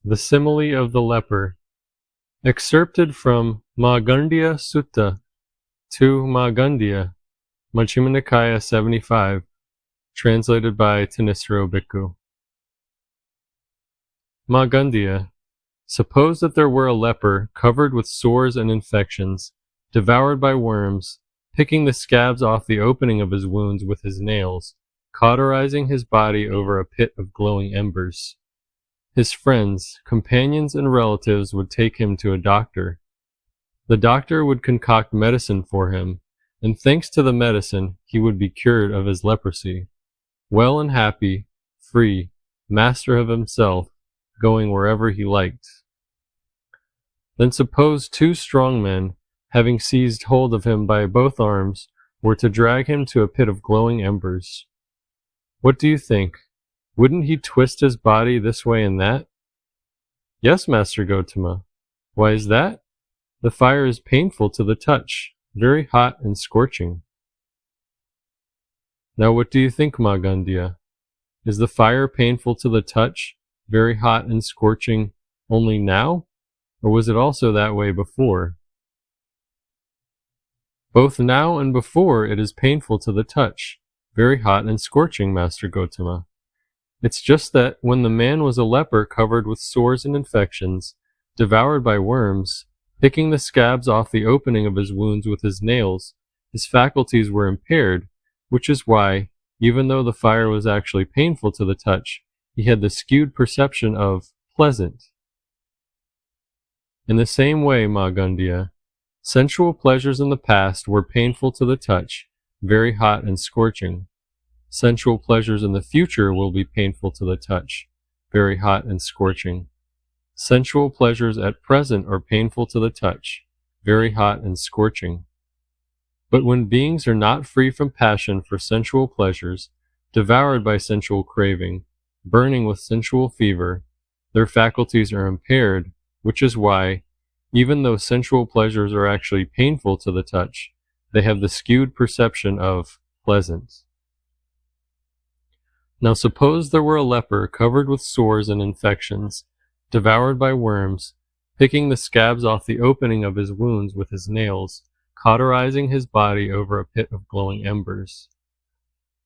The Simile of the Leper. Excerpted from Magandiya Sutta to Magandiya, Majjhima Nikaya 75, translated by Tanisaro Bhikkhu. Magandiya. Suppose that there were a leper covered with sores and infections, devoured by worms, picking the scabs off the opening of his wounds with his nails, cauterizing his body over a pit of glowing embers. His friends, companions, and relatives would take him to a doctor. The doctor would concoct medicine for him, and thanks to the medicine, he would be cured of his leprosy, well and happy, free, master of himself, going wherever he liked. Then suppose two strong men, having seized hold of him by both arms, were to drag him to a pit of glowing embers. What do you think? Wouldn't he twist his body this way and that? Yes, Master Gotama. Why is that? The fire is painful to the touch, very hot and scorching. Now what do you think, Magandiya? Is the fire painful to the touch, very hot and scorching, only now? Or was it also that way before? Both now and before it is painful to the touch, very hot and scorching, Master Gotama. It's just that when the man was a leper covered with sores and infections, devoured by worms, picking the scabs off the opening of his wounds with his nails, his faculties were impaired, which is why, even though the fire was actually painful to the touch, he had the skewed perception of pleasant. In the same way, Magandiya, sensual pleasures in the past were painful to the touch, very hot and scorching. Sensual pleasures in the future will be painful to the touch, very hot and scorching. Sensual pleasures at present are painful to the touch, very hot and scorching. But when beings are not free from passion for sensual pleasures, devoured by sensual craving, burning with sensual fever, their faculties are impaired, which is why, even though sensual pleasures are actually painful to the touch, they have the skewed perception of pleasant. Now suppose there were a leper covered with sores and infections, devoured by worms, picking the scabs off the opening of his wounds with his nails, cauterizing his body over a pit of glowing embers.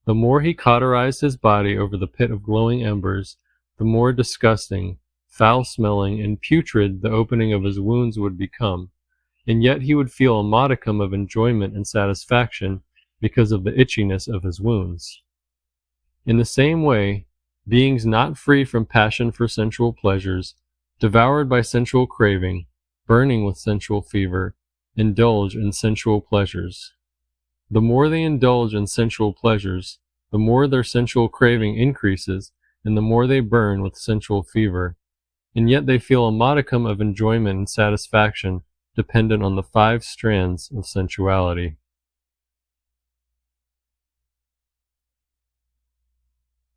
The more he cauterized his body over the pit of glowing embers, the more disgusting, foul-smelling, and putrid the opening of his wounds would become, and yet he would feel a modicum of enjoyment and satisfaction because of the itchiness of his wounds. In the same way, beings not free from passion for sensual pleasures, devoured by sensual craving, burning with sensual fever, indulge in sensual pleasures. The more they indulge in sensual pleasures, the more their sensual craving increases, and the more they burn with sensual fever, and yet they feel a modicum of enjoyment and satisfaction dependent on the 5 strands of sensuality.